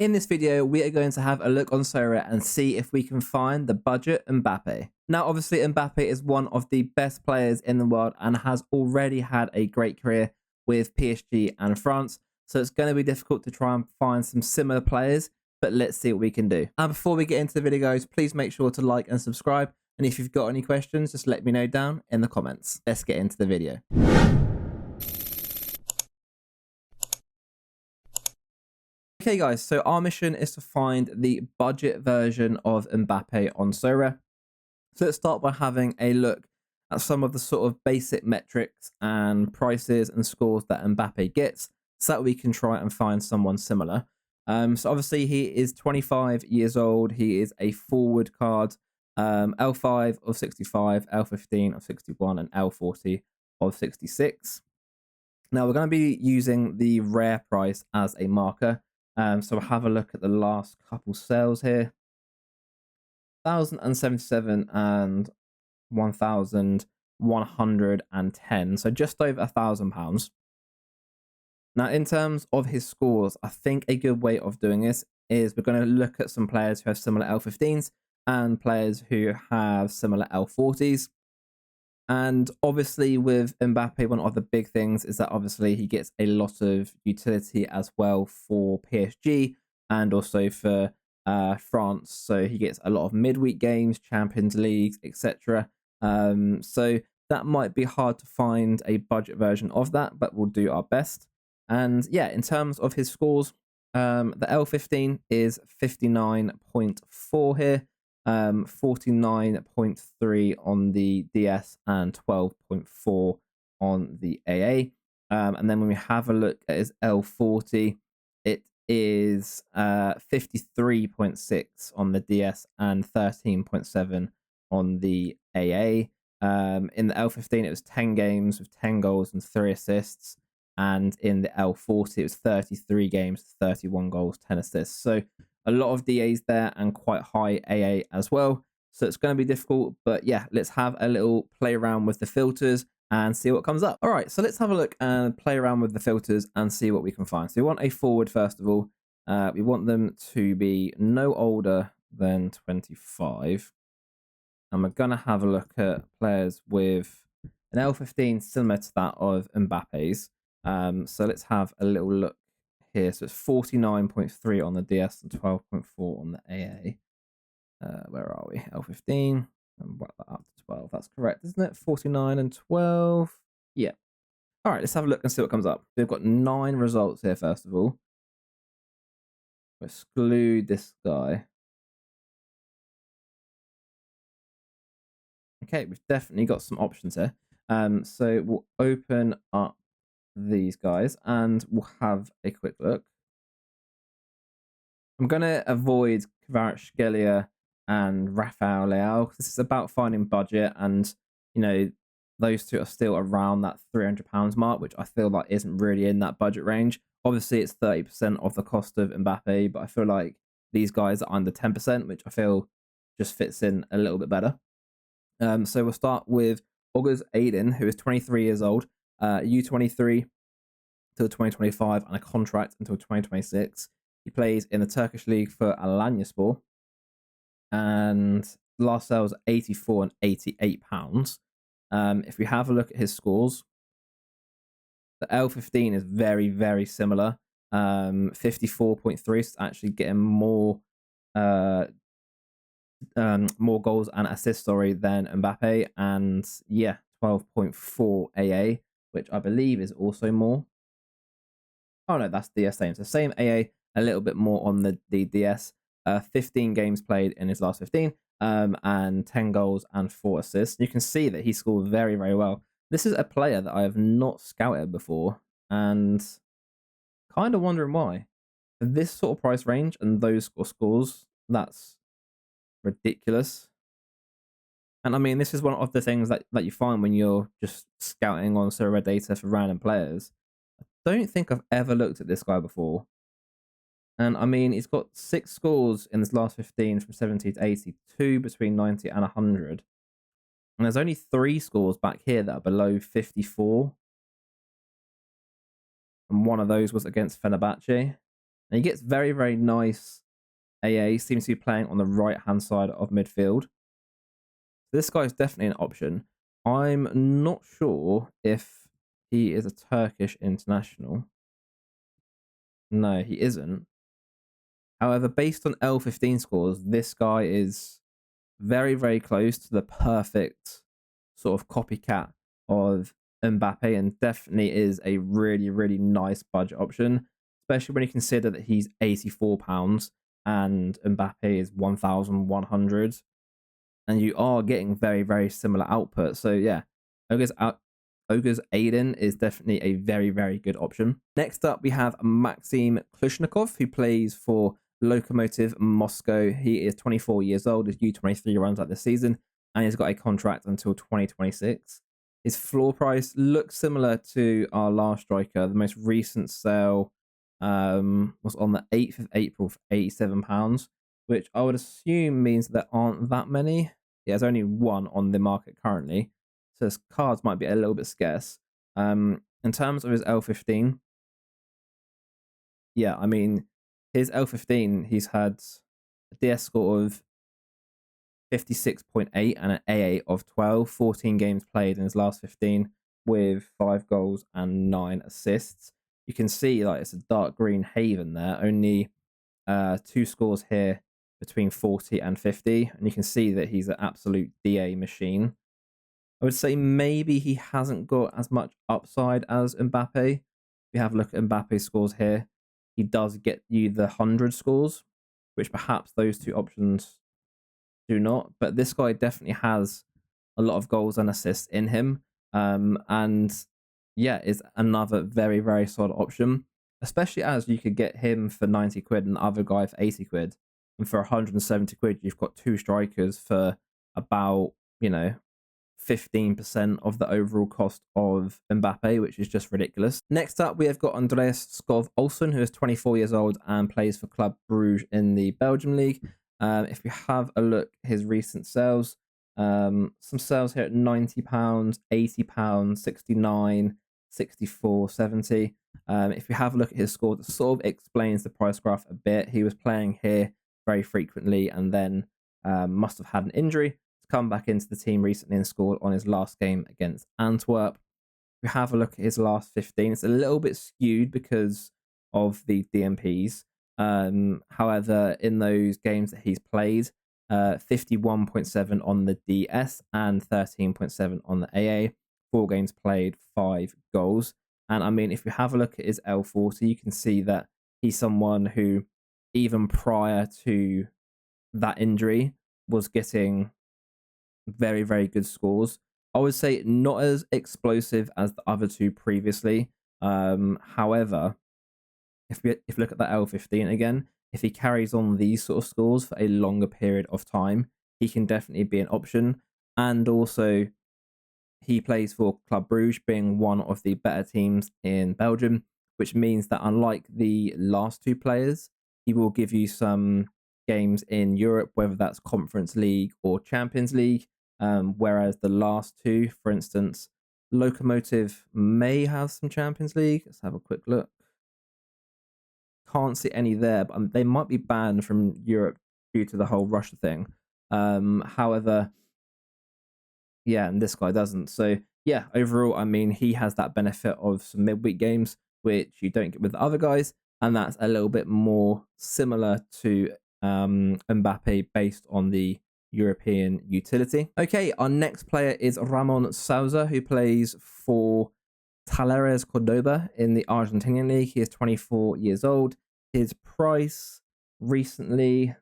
In this video, we are going to have a look on Sorare and see if we can find the budget Mbappe. Now, obviously, Mbappe is one of the best players in the world and has already had a great career with PSG and France. So it's going to be difficult to try and find some similar players, but let's see what we can do. And before we get into the video, guys, please make sure to like and subscribe. And if you've got any questions, just let me know down in the comments. Let's get into the video. Okay, guys, so our mission is to find the budget version of Mbappe on Sorare. So let's start by having a look at some of the sort of basic metrics and prices and scores that Mbappe gets so that we can try and find someone similar. So obviously he is 25 years old. He is a forward card, L5 of 65, L15 of 61, and L40 of 66. Now we're going to be using the rare price as a marker. So we'll have a look at the last couple sales here. 1,077 and 1,110. So just over £1,000. Now, in terms of his scores, I think a good way of doing this is we're going to look at some players who have similar L15s and players who have similar L40s. And obviously with Mbappe, one of the big things is that obviously he gets a lot of utility as well for PSG and also for France. So he gets a lot of midweek games, Champions Leagues, etc. So that might be hard to find a budget version of that, but we'll do our best. And yeah, in terms of his scores, the L15 is 59.4 here. 49.3 on the DS and 12.4 on the AA. And then when we have a look at his L40, it is 53.6 on the DS and 13.7 on the AA. In the L15, it was 10 games with 10 goals and 3 assists. And in the L40, it was 33 games, 31 goals, 10 assists. So a lot of DAs there and quite high AA as well. So it's going to be difficult. But yeah, let's have a little play around with the filters and see what comes up. All right, so let's have a look and play around with the filters and see what we can find. So we want a forward, first of all. We want them to be no older than 25. And we're going to have a look at players with an L15 similar to that of Mbappe's. So let's have a little look here. So it's 49.3 on the DS and 12.4 on the AA. Where are we? L15 and work that up to 12. That's correct, isn't it? 49 and 12. Yeah. All right, let's have a look and see what comes up. We've got 9 results here, first of all. We'll exclude this guy. Okay, we've definitely got some options here. So we'll open up these guys and we'll have a quick look. I'm going to avoid Kvaratskhelia and Rafael Leao because this is about finding budget, and you know those two are still around that £300 mark, which I feel like isn't really in that budget range. Obviously, it's 30% of the cost of Mbappe, but I feel like these guys are under 10%, which I feel just fits in a little bit better. So we'll start with August Aydin, who is 23 years old, U23 till 2025, and a contract until 2026. He plays in the Turkish league for Alanyaspor, and last sale was 84 and 88 pounds. If we have a look at his scores, the L15 is very, very similar. 54.3, so actually getting more goals and assists, than Mbappe, and yeah, 12.4 AA, which I believe is also more. Oh no, that's DS same. So same AA, a little bit more on the DS. 15 games played in his last 15, and 10 goals and 4 assists. You can see that he scored very, very well. This is a player that I have not scouted before, and kind of wondering why. This sort of price range and those scores, that's ridiculous. And I mean, this is one of the things that you find when you're just scouting on Sorare data for random players. I don't think I've ever looked at this guy before. And I mean, he's got 6 scores in his last 15 from 70 to 80, 2 between 90 and 100. And there's only 3 scores back here that are below 54. And one of those was against Fenerbahce. And he gets very, very nice AA, seems to be playing on the right-hand side of midfield. This guy is definitely an option. I'm not sure if he is a Turkish international. No, he isn't. However, based on L15 scores, this guy is very, very close to the perfect sort of copycat of Mbappe, and definitely is a really, really nice budget option, especially when you consider that he's £84 and Mbappe is 1,100, and you are getting very, very similar output. So yeah, Ogre's Aiden is definitely a very, very good option. Next up, we have Maxim Klushnikov, who plays for Lokomotiv Moscow. He is 24 years old, his U23 runs out this season, and he's got a contract until 2026. His floor price looks similar to our last striker. The most recent sale was on the 8th of April for £87, which I would assume means there aren't that many. Yeah, there's only one on the market currently, so his cards might be a little bit scarce. In terms of his L15, yeah, I mean, his L15, he's had a DS score of 56.8 and an AA of 12, 14 games played in his last 15 with 5 goals and 9 assists. You can see like it's a dark green haven there, only 2 scores here between 40 and 50, and you can see that he's an absolute DA machine. I would say maybe he hasn't got as much upside as Mbappe. If you have a look at Mbappe's scores here, he does get you the 100 scores, which perhaps those two options do not. But this guy definitely has a lot of goals and assists in him. And yeah, is another very, very solid option, especially as you could get him for 90 quid and the other guy for 80 quid. And for 170 quid, you've got 2 strikers for about, 15% of the overall cost of Mbappe, which is just ridiculous. Next up, we have got Andreas Skov Olsen, who is 24 years old and plays for Club Bruges in the Belgium League. If we have a look at his recent sales, some sales here at £90, £80, 69, 64, 70. If we have a look at his score, it sort of explains the price graph a bit. He was playing here very frequently and then must have had an injury, come back into the team recently and scored on his last game against Antwerp. If we have a look at his last 15, it's a little bit skewed because of the DMPs. However, in those games that he's played, 51.7 on the DS and 13.7 on the AA. 4 games played, 5 goals. And I mean, if you have a look at his L40, you can see that he's someone who, even prior to that injury, was getting very, very good scores. I would say not as explosive as the other two previously. However, if you look at that L15 again, if he carries on these sort of scores for a longer period of time, he can definitely be an option. And also, he plays for Club Bruges, being one of the better teams in Belgium, which means that unlike the last 2 players, he will give you some games in Europe, whether that's Conference League or Champions League. Whereas the last 2, for instance, Lokomotiv may have some Champions League. Let's have a quick look. Can't see any there, but they might be banned from Europe due to the whole Russia thing. However, yeah, and this guy doesn't. So yeah, overall, I mean, he has that benefit of some midweek games, which you don't get with the other guys, and that's a little bit more similar to Mbappe based on the European utility. Okay, our next player is Ramon Souza, who plays for Talleres Cordoba in the Argentinian league. He is 24 years old. His price recently, a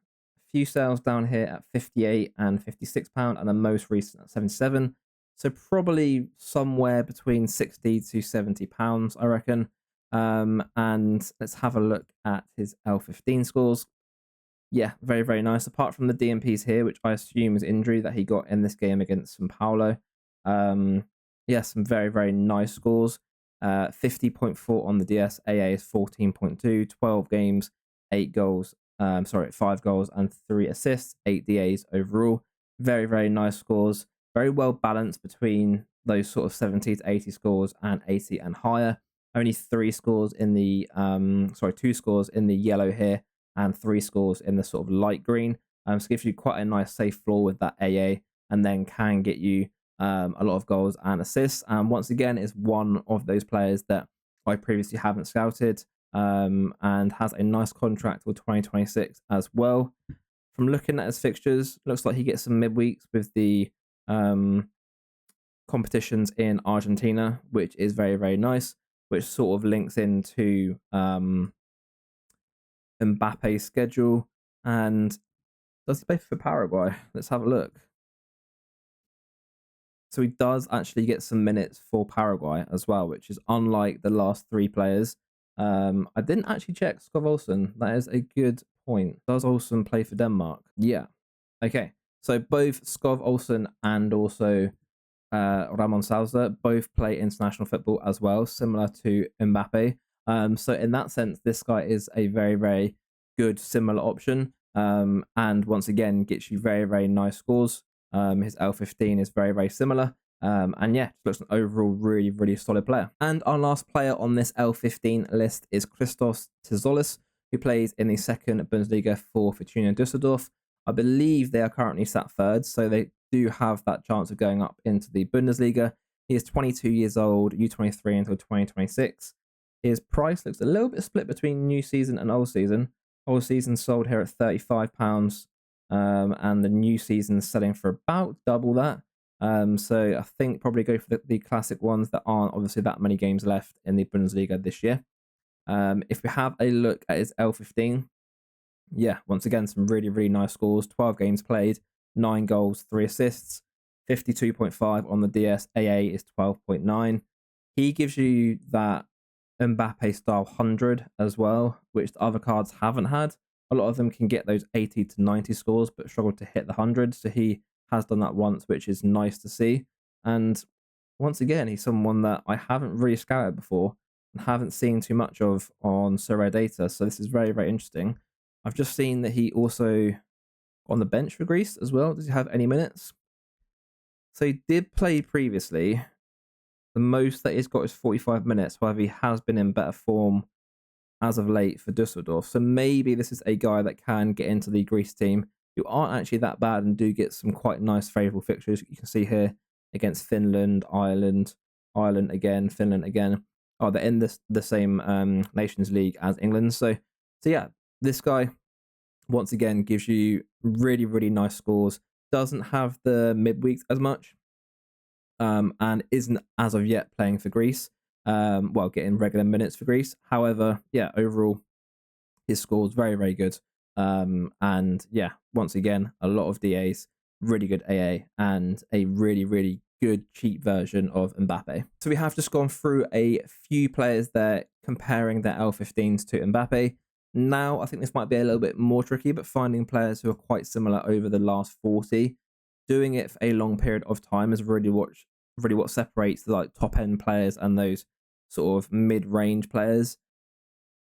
few sales down here at 58 and 56 pound, and the most recent at 77. So probably somewhere between 60 to 70 pounds, I reckon. And let's have a look at his L15 scores. Yeah, very, very nice. Apart from the DMPs here, which I assume is injury that he got in this game against São Paulo. Yeah, some very, very nice scores. 50.4 on the DS. AA is 14.2. 12 games, 8 goals. 5 goals and 3 assists. 8 DAs overall. Very, very nice scores. Very well balanced between those sort of 70 to 80 scores and 80 and higher. Only 3 scores in the 2 scores in the yellow here, and 3 scores in the sort of light green. So it gives you quite a nice safe floor with that AA, and then can get you a lot of goals and assists. And once again, is one of those players that I previously haven't scouted, and has a nice contract till 2026 as well. From looking at his fixtures, looks like he gets some midweeks with the competitions in Argentina, which is very, very nice, which sort of links into Mbappe's schedule. And does he play for Paraguay? Let's have a look. So he does actually get some minutes for Paraguay as well, which is unlike the last 3 players. I didn't actually check Skov Olsen. That is a good point. Does Olsen play for Denmark? Yeah. Okay. So both Skov Olsen and also Ramon Salza both play international football as well, similar to Mbappe. So in that sense, this guy is a very, very good similar option. And once again, gets you very, very nice scores. His L15 is very, very similar. And yeah, looks an overall really, really solid player. And our last player on this L15 list is Christos Tizolis, who plays in the second Bundesliga for Fortuna Düsseldorf. I believe they are currently sat third, so they do have that chance of going up into the Bundesliga. He is 22 years old, U23 until 2026. His price looks a little bit split between new season and old season. Old season sold here at £35, and the new season selling for about double that. So I think probably go for the classic ones that aren't obviously that many games left in the Bundesliga this year. If we have a look at his L15, yeah, once again, some really, really nice scores. 12 games played, 9 goals, 3 assists, 52.5 on the DS. AA is 12.9. He gives you that Mbappe style 100 as well, which the other cards haven't had. A lot of them can get those 80 to 90 scores, but struggle to hit the 100. So he has done that once, which is nice to see. And once again, he's someone that I haven't really scouted before and haven't seen too much of on Sorare data. So this is very, very interesting. I've just seen that he also on the bench for Greece as well. Does he have any minutes? So he did play previously. The most that he's got is 45 minutes. However, he has been in better form as of late for Dusseldorf. So maybe this is a guy that can get into the Greece team, who aren't actually that bad and do get some quite nice favourable fixtures. You can see here against Finland, Ireland again, Finland again. Oh, they're in the same Nations League as England. So yeah, this guy once again gives you really, really nice scores. Doesn't have the midweeks as much, and isn't as of yet playing for Greece. Getting regular minutes for Greece. However, yeah, overall, his scores very, very good. And yeah, once again, a lot of DAs, really good AA, and a really, really good cheap version of Mbappe. So we have just gone through a few players there, comparing their L15s to Mbappe. Now, I think this might be a little bit more tricky, but finding players who are quite similar over the last 40, doing it for a long period of time is really what separates the like top end players and those sort of mid-range players.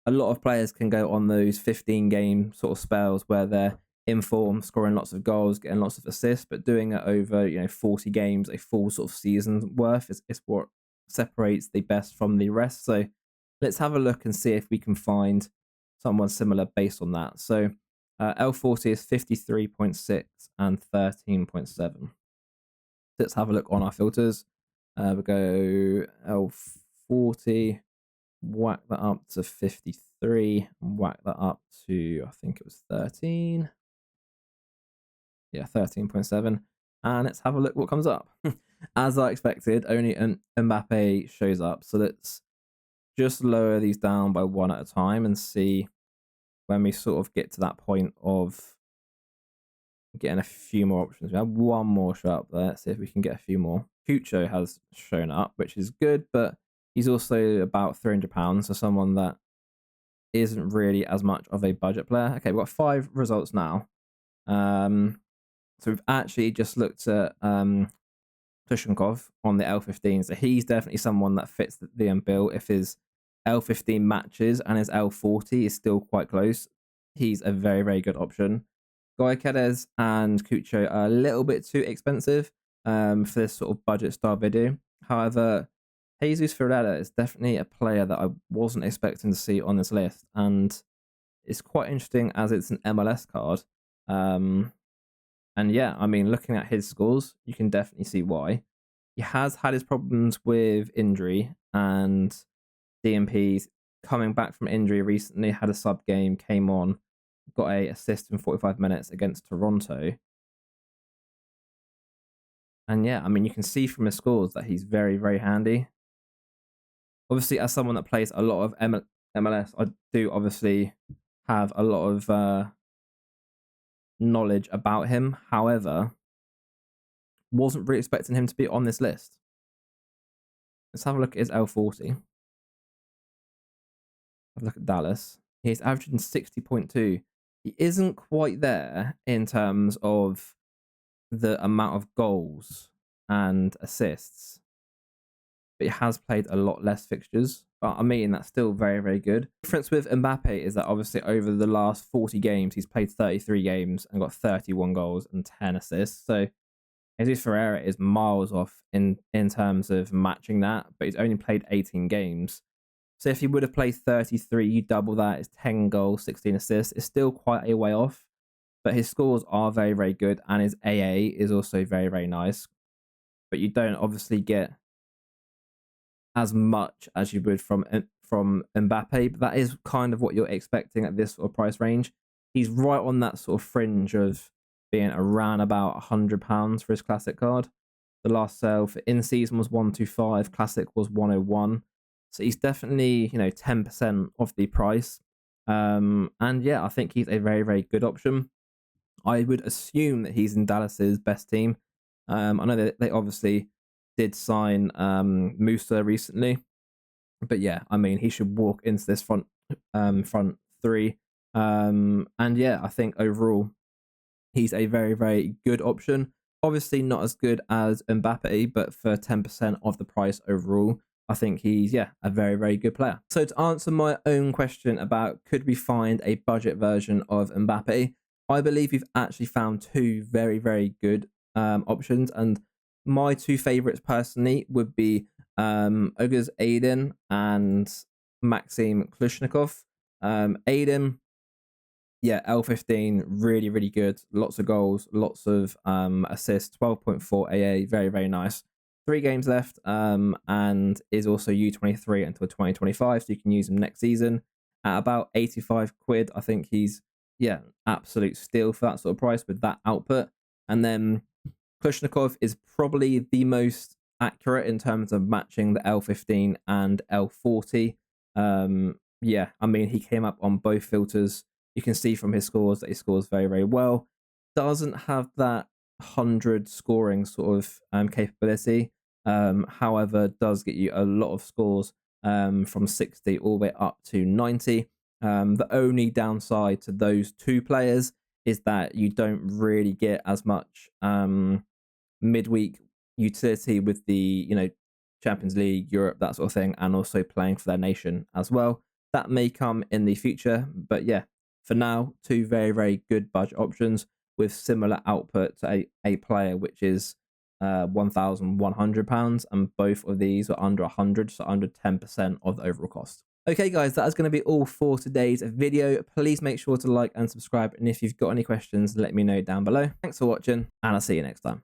A lot of players can go on those 15-game sort of spells where they're in form, scoring lots of goals, getting lots of assists, but doing it over 40 games, a full sort of season's worth is what separates the best from the rest. So let's have a look and see if we can find someone similar based on that. So L40 is 53.6 and 13.7. Let's have a look on our filters. We'll go L40, whack that up to 53, and whack that up to, I think it was 13. Yeah, 13.7. And let's have a look what comes up. As I expected, only an Mbappe shows up. So let's just lower these down by one at a time and see when we sort of get to that point of getting a few more options. We have one more show up there. Let's see if we can get a few more. Cucho has shown up, which is good, but he's also about £300, so someone that isn't really as much of a budget player. Okay, we've got 5 results now. So we've actually just looked at Tushenkov on the L15, so he's definitely someone that fits the bill. If his L15 matches and his L40 is still quite close, he's a very, very good option. Goikedez and Cucho are a little bit too expensive for this sort of budget style video. However, Jesus Ferreira is definitely a player that I wasn't expecting to see on this list, and it's quite interesting as it's an MLS card. And yeah, I mean, looking at his scores, you can definitely see why. He has had his problems with injury and DMPs. Coming back from injury recently, had a sub game, came on, got a assist in 45 minutes against Toronto. And yeah, I mean, you can see from his scores that he's very, very handy. Obviously, as someone that plays a lot of MLS, I do obviously have a lot of knowledge about him. However, wasn't really expecting him to be on this list. Let's have a look at his L40. Have a look at Dallas. He's averaging 60.2. He isn't quite there in terms of the amount of goals and assists, but he has played a lot less fixtures. But I mean, that's still very, very good. The difference with Mbappe is that obviously over the last 40 games, he's played 33 games and got 31 goals and 10 assists. So Jesus Ferreira is miles off in terms of matching that, but he's only played 18 games. So if he would have played 33, you double that, it's 10 goals, 16 assists. It's still quite a way off, but his scores are very, very good, and his AA is also very, very nice. But you don't obviously get as much as you would from Mbappe, but that is kind of what you're expecting at this sort of price range. He's right on that sort of fringe of being around about £100 for his classic card. The last sale for in season was 125, classic was 101. So he's definitely, 10% of the price. And yeah, I think he's a very, very good option. I would assume that he's in Dallas's best team. I know that they obviously did sign Musa recently, but yeah, I mean, he should walk into this front three. And yeah, I think overall he's a very, very good option. Obviously not as good as Mbappe, but for 10% of the price overall, I think he's, a very, very good player. So to answer my own question about could we find a budget version of Mbappe, I believe we've actually found two very, very good options. And my two favorites personally would be Oguz Aiden and Maxim Klushnikov. Aiden, yeah, L15, really, really good. Lots of goals, lots of assists, 12.4 AA, very, very nice. 3 games left, and is also U23 until 2025, so you can use him next season at about 85 quid. I think he's, absolute steal for that sort of price with that output. And then Klushnikov is probably the most accurate in terms of matching the L15 and L40. Yeah, I mean, he came up on both filters. You can see from his scores that he scores very, very well. Doesn't have that 100 scoring sort of capability. However, does get you a lot of scores from 60 all the way up to 90. The only downside to those two players is that you don't really get as much midweek utility with the Champions League, Europe, that sort of thing, and also playing for their nation as well. That may come in the future, but yeah, for now, two very, very good budget options with similar output to a player, which is £1,100, and both of these are under 100, so under 10% of the overall cost. Okay, guys, that is going to be all for today's video. Please make sure to like and subscribe, and if you've got any questions, let me know down below. Thanks for watching, and I'll see you next time.